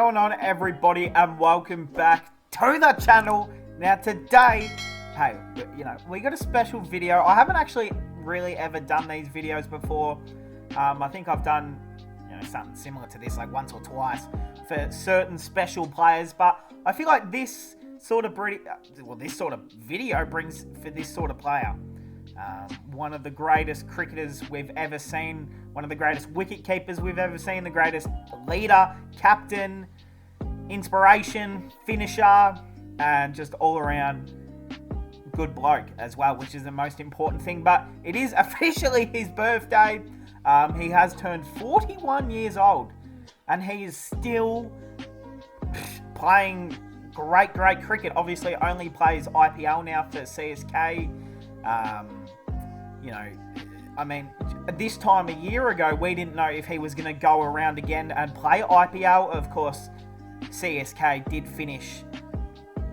going on, everybody, and welcome back to the channel. Now today, hey, we got a special video. I haven't actually really ever done these videos before. I think I've done something similar to this like once or twice for certain special players, but I feel like this sort of video brings for this sort of player. One of the greatest cricketers we've ever seen, one of the greatest wicket keepers we've ever seen, the greatest leader, captain, inspiration, finisher, and just all around good bloke as well, which is the most important thing. But it is officially his birthday. He has turned 41 years old and he is still playing great cricket. Obviously only plays IPL now for CSK. This time a year ago, we didn't know if he was going to go around again and play IPL. Of course, CSK did finish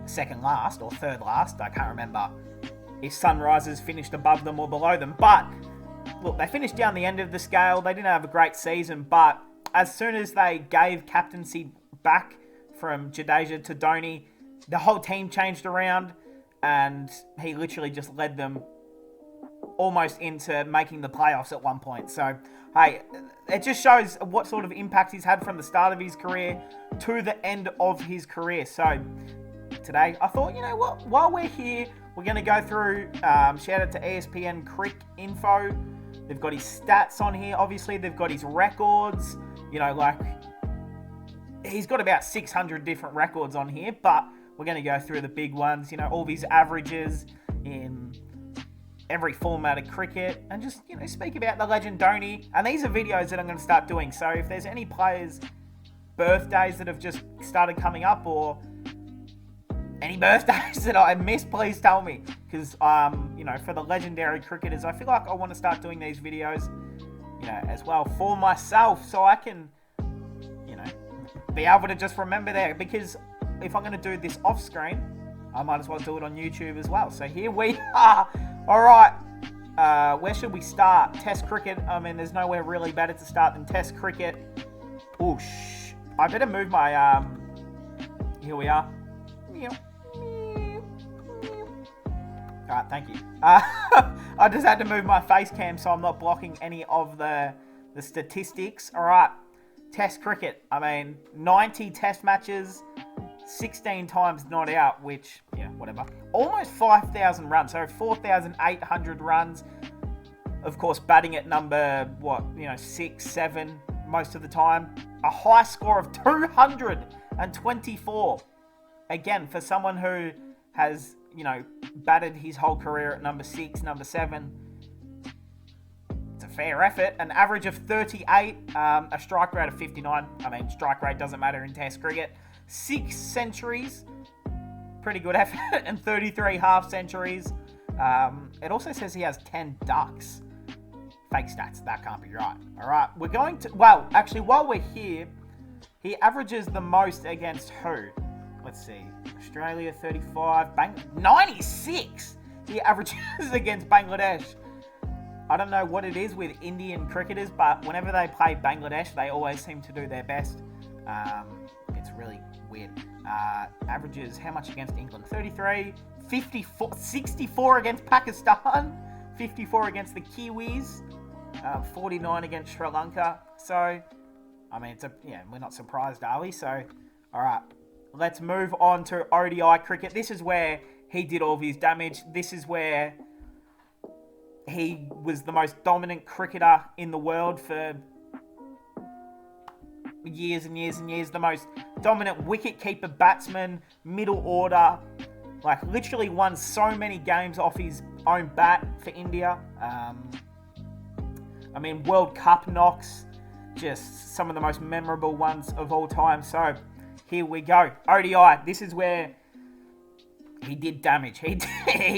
second last or third last. I can't remember if Sunrisers finished above them or below them. But, look, they finished down the end of the scale. They didn't have a great season. But as soon as they gave captaincy back from Jadeja to Dhoni, the whole team changed around. And he literally just led them almost into making the playoffs at one point. So, hey, it just shows what sort of impact he's had from the start of his career to the end of his career. So, today, I thought, you know what? While we're here, we're going to go through, shout out to ESPN Crick Info. They've got his stats on here. Obviously, they've got his records. He's got about 600 different records on here, but we're going to go through the big ones, all of his averages in every format of cricket, and just, speak about the legend Dhoni. And these are videos that I'm going to start doing. So if there's any players' birthdays that have just started coming up, or any birthdays that I missed, please tell me. Because, for the legendary cricketers, I feel like I want to start doing these videos, as well for myself, so I can, be able to just remember there. Because if I'm going to do this off screen, I might as well do it on YouTube as well. So here we are. All right. Where should we start? Test cricket. I mean, there's nowhere really better to start than Test cricket. Oosh. I better move my, here we are. All right, thank you. I just had to move my face cam so I'm not blocking any of the statistics. All right. Test cricket. I mean, 90 test matches, 16 times not out, which, whatever. Almost 5,000 runs, so 4,800 runs. Of course, batting at number, 6, 7 most of the time. A high score of 224. Again, for someone who has, batted his whole career at number 6, number 7. It's a fair effort. An average of 38, a strike rate of 59. I mean, strike rate doesn't matter in Test cricket. 6 centuries, pretty good effort, and 33 half centuries. It also says he has 10 ducks. Fake stats, that can't be right. All right, we're going to, while we're here, he averages the most against who? Let's see, Australia 35, 96. He averages against Bangladesh. I don't know what it is with Indian cricketers, but whenever they play Bangladesh, they always seem to do their best. It's really weird. Averages how much against England? 33, 54, 64 against Pakistan, 54 against the Kiwis, 49 against Sri Lanka. So, I mean, we're not surprised, are we? So, all right, let's move on to ODI cricket. This is where he did all of his damage. This is where he was the most dominant cricketer in the world for years and years and years. The most dominant wicket-keeper, batsman, middle order. Literally won so many games off his own bat for India. World Cup knocks. Just some of the most memorable ones of all time. So, here we go. ODI. This is where he did damage. He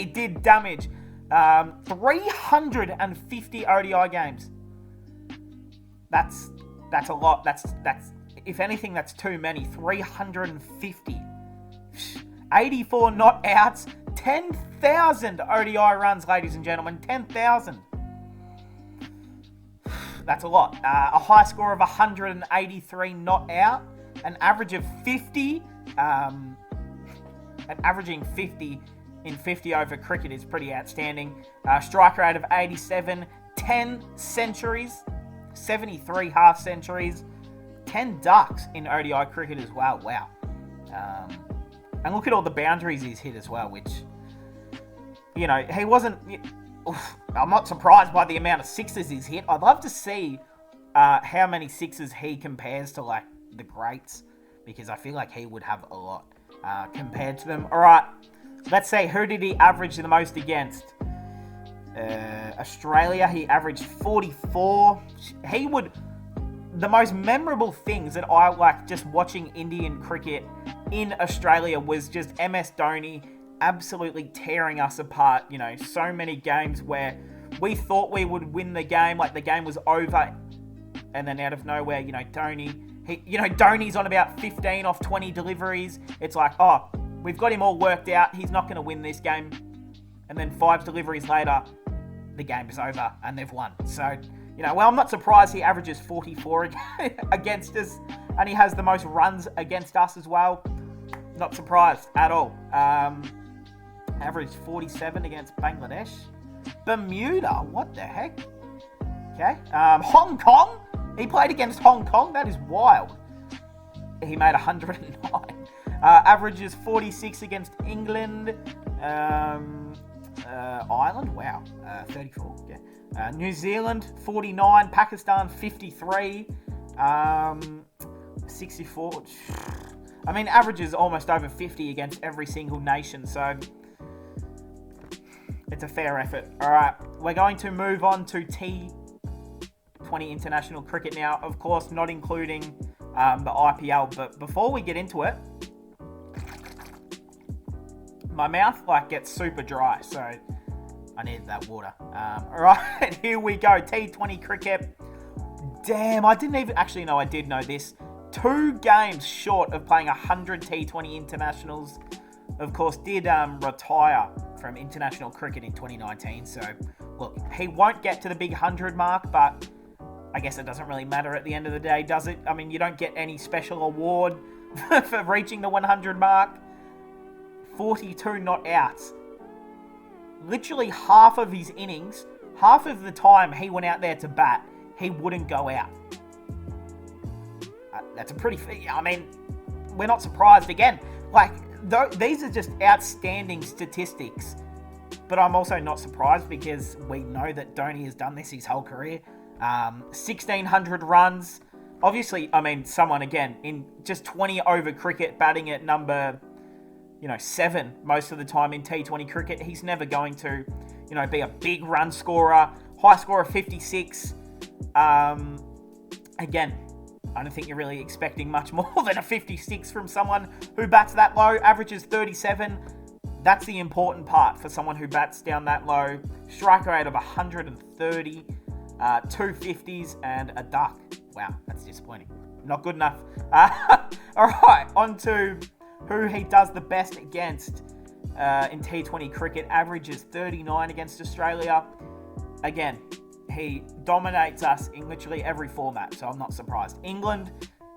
did damage. 350 ODI games. That's a lot. That's if anything, that's too many. 350. 84 not outs. 10,000 ODI runs, ladies and gentlemen. 10,000. That's a lot. A high score of 183 not out. an average of 50, and averaging 50 in 50 over cricket is pretty outstanding. Strike rate of 87, 10 centuries, 73 half centuries, 10 ducks in ODI cricket as well. Wow. And look at all the boundaries he's hit as well, which, you know, he wasn't... I'm not surprised by the amount of sixes he's hit. I'd love to see how many sixes he compares to, like, the greats, because I feel like he would have a lot compared to them. All right, let's say, who did he average the most against? Australia, he averaged 44. He would... The most memorable things that I like just watching Indian cricket in Australia was just MS Dhoni absolutely tearing us apart. You know, so many games where we thought we would win the game, like the game was over, and then out of nowhere, you know, Dhoni's on about 15 off 20 deliveries. It's like, oh, we've got him all worked out. He's not going to win this game. And then 5 deliveries later, the game is over and they've won. So, you know, well, I'm not surprised he averages 44 against us, and he has the most runs against us as well. Not surprised at all. Averaged 47 against Bangladesh. Bermuda, what the heck? Okay. Hong Kong, he played against Hong Kong. That is wild. He made 109. Averages 46 against England. Ireland, wow, 34. Yeah. New Zealand, 49. Pakistan, 53. 64. I mean, averages almost over 50 against every single nation, so it's a fair effort. All right, we're going to move on to T20 international cricket now, of course, not including the IPL. But before we get into it, my mouth gets super dry, so I need that water. All right, here we go. T20 cricket. Damn, I didn't even... Actually, no, I did know this. 2 games short of playing 100 T20 internationals. Of course, did retire from international cricket in 2019. So, look, he won't get to the big 100 mark, but I guess it doesn't really matter at the end of the day, does it? I mean, you don't get any special award for reaching the 100 mark. 42 not outs. Literally half of his innings, half of the time he went out there to bat, he wouldn't go out. That's a pretty... I mean, we're not surprised. Again, these are just outstanding statistics. But I'm also not surprised because we know that Dhoni has done this his whole career. 1,600 runs. Obviously, I mean, someone, again, in just 20 over cricket, batting at number... 7 most of the time in T20 cricket. He's never going to, be a big run scorer. High score of 56. Again, I don't think you're really expecting much more than a 56 from someone who bats that low. Averages 37. That's the important part for someone who bats down that low. Strike rate of 130. 2 50s and a duck. Wow, that's disappointing. Not good enough. All right, on to... who he does the best against in T20 cricket. Averages 39 against Australia. Again, he dominates us in literally every format, so I'm not surprised. England,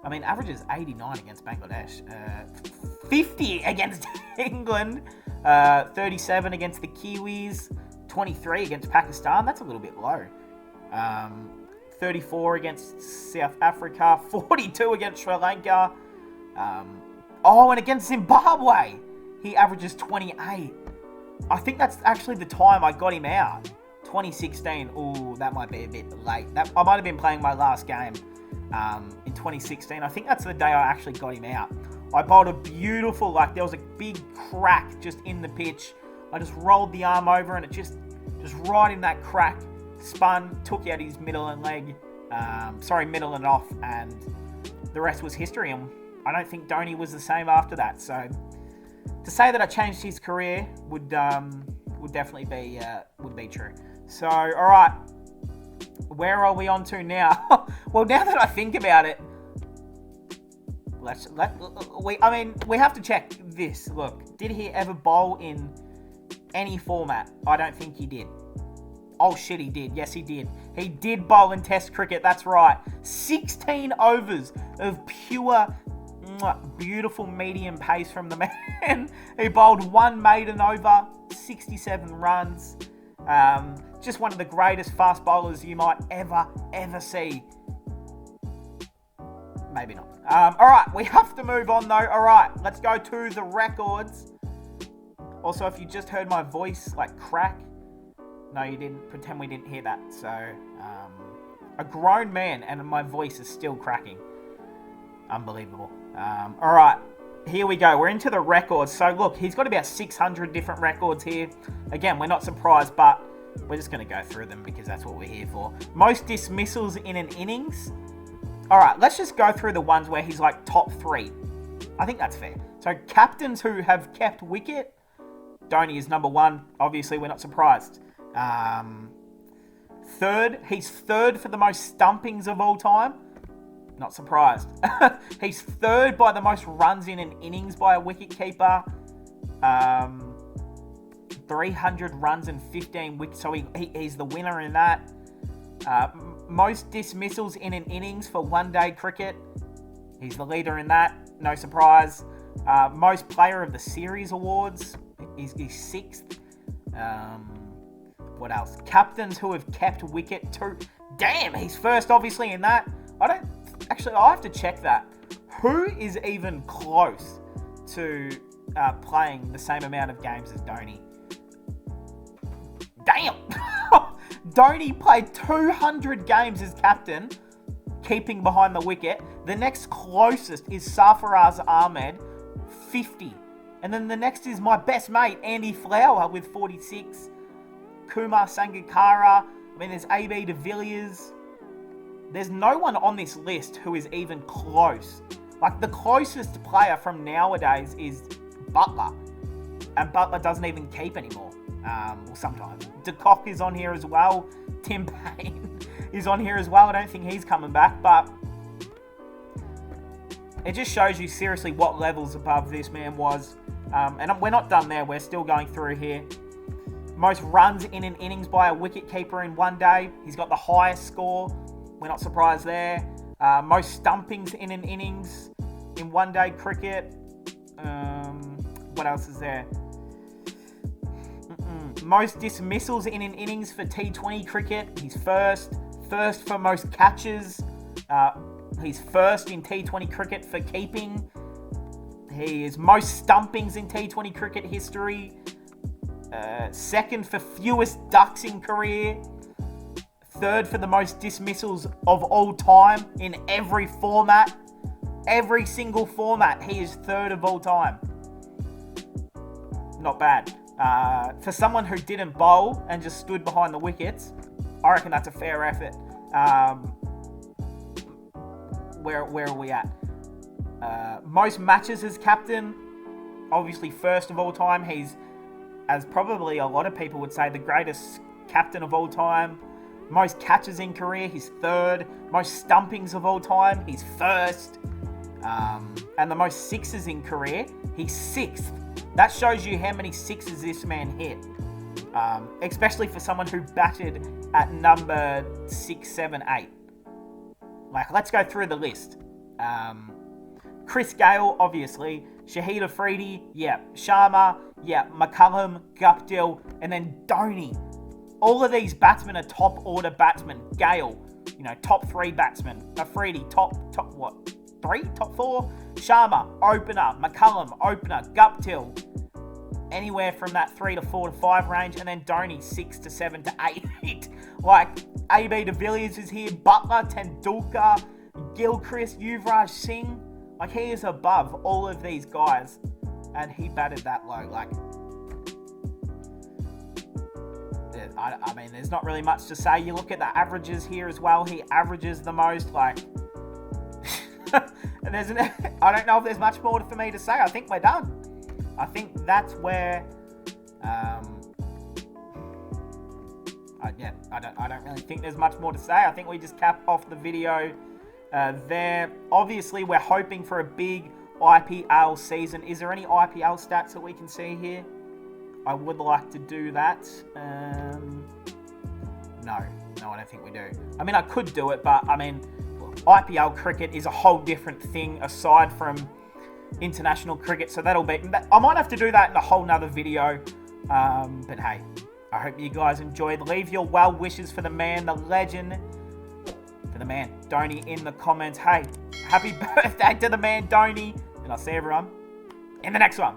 averages 89 against Bangladesh. 50 against England. 37 against the Kiwis. 23 against Pakistan. That's a little bit low. 34 against South Africa. 42 against Sri Lanka. And against Zimbabwe, he averages 28. I think that's actually the time I got him out. 2016. Ooh, that might be a bit late. I might have been playing my last game in 2016. I think that's the day I actually got him out. I bowled a beautiful, there was a big crack just in the pitch. I just rolled the arm over and it just right in that crack, spun, took out his middle and leg. Middle and off, and the rest was history. And I don't think Dhoni was the same after that. So to say that I changed his career would definitely be true. So all right, where are we on to now? Well, now that I think about it, we have to check this. Look, did he ever bowl in any format? I don't think he did. Oh shit, he did. Yes, he did. He did bowl in Test cricket. That's right. 16 overs of pure Beautiful medium pace from the man. He bowled one maiden over, 67 runs. Just one of the greatest fast bowlers you might ever see. Maybe not. Alright, we have to move on though. Alright, let's go to the records. Also, if you just heard my voice like crack, no you didn't, pretend we didn't hear that. So, a grown man and my voice is still cracking. Unbelievable. Alright, here we go. We're into the records. So look, he's got about 600 different records here. Again, we're not surprised, but we're just going to go through them because that's what we're here for. Most dismissals in an innings. Alright, let's just go through the ones where he's like top 3. I think that's fair. So captains who have kept wicket. Dhoni is number 1. Obviously, we're not surprised. Third, he's third for the most stumpings of all time. Not surprised. He's third by the most runs in an innings by a wicketkeeper. 300 runs and 15 wickets. So he's the winner in that. Most dismissals in an innings for one-day cricket. He's the leader in that. No surprise. Most player of the series awards. He's 6th. What else? Captains who have kept wicket. Damn, he's first obviously in that. I have to check that. Who is even close to playing the same amount of games as Dhoni? Damn! Dhoni played 200 games as captain, keeping behind the wicket. The next closest is Sarfaraz Ahmed, 50. And then the next is my best mate, Andy Flower, with 46. Kumar Sangakkara. There's AB de Villiers. There's no one on this list who is even close. Like, the closest player from nowadays is Butler. And Butler doesn't even keep anymore. Well, sometimes. De Kock is on here as well. Tim Payne is on here as well. I don't think he's coming back, but it just shows you seriously what levels above this man was. And we're not done there. We're still going through here. Most runs in an innings by a wicketkeeper in one day. He's got the highest score. We're not surprised there. Most stumpings in an innings in one-day cricket. What else is there? Most dismissals in an innings for T20 cricket. He's first. First for most catches. He's first in T20 cricket for keeping. He is most stumpings in T20 cricket history. Second for fewest ducks in career. Third for the most dismissals of all time in every format. Every single format, he is third of all time. Not bad. For someone who didn't bowl and just stood behind the wickets, I reckon that's a fair effort. Where are we at? Most matches as captain, obviously first of all time. He's, as probably a lot of people would say, the greatest captain of all time. Most catches in career, he's third. Most stumpings of all time, he's first. And the most sixes in career, he's 6th. That shows you how many sixes this man hit. Especially for someone who batted at number 6, 7, 8. Like, let's go through the list. Chris Gale, obviously. Shahid Afridi, yeah. Sharma, yeah. McCullum, Guptill, and then Dhoni. All of these batsmen are top order batsmen. Gale, top 3 batsmen. Afridi, top what? 3? Top 4? Sharma, opener. McCullum, opener. Guptill, anywhere from that 3 to 4 to 5 range. And then Dhoni, 6 to 7 to 8. Like, AB de Villiers is here. Butler, Tendulkar, Gilchrist, Yuvraj Singh. Like, he is above all of these guys. And he batted that low. Like, I mean, there's not really much to say. You look at the averages here as well. He averages the most. Like, and I don't know if there's much more for me to say. I think we're done. I think that's where. I don't really think there's much more to say. I think we just cap off the video there. Obviously, we're hoping for a big IPL season. Is there any IPL stats that we can see here? I would like to do that. No, I don't think we do. I mean, I could do it, but I mean, IPL cricket is a whole different thing aside from international cricket. So that'll be... I might have to do that in a whole nother video. But hey, I hope you guys enjoyed. Leave your well wishes for the man, the legend, for the man, Dhoni, in the comments. Hey, happy birthday to the man, Dhoni. And I'll see everyone in the next one.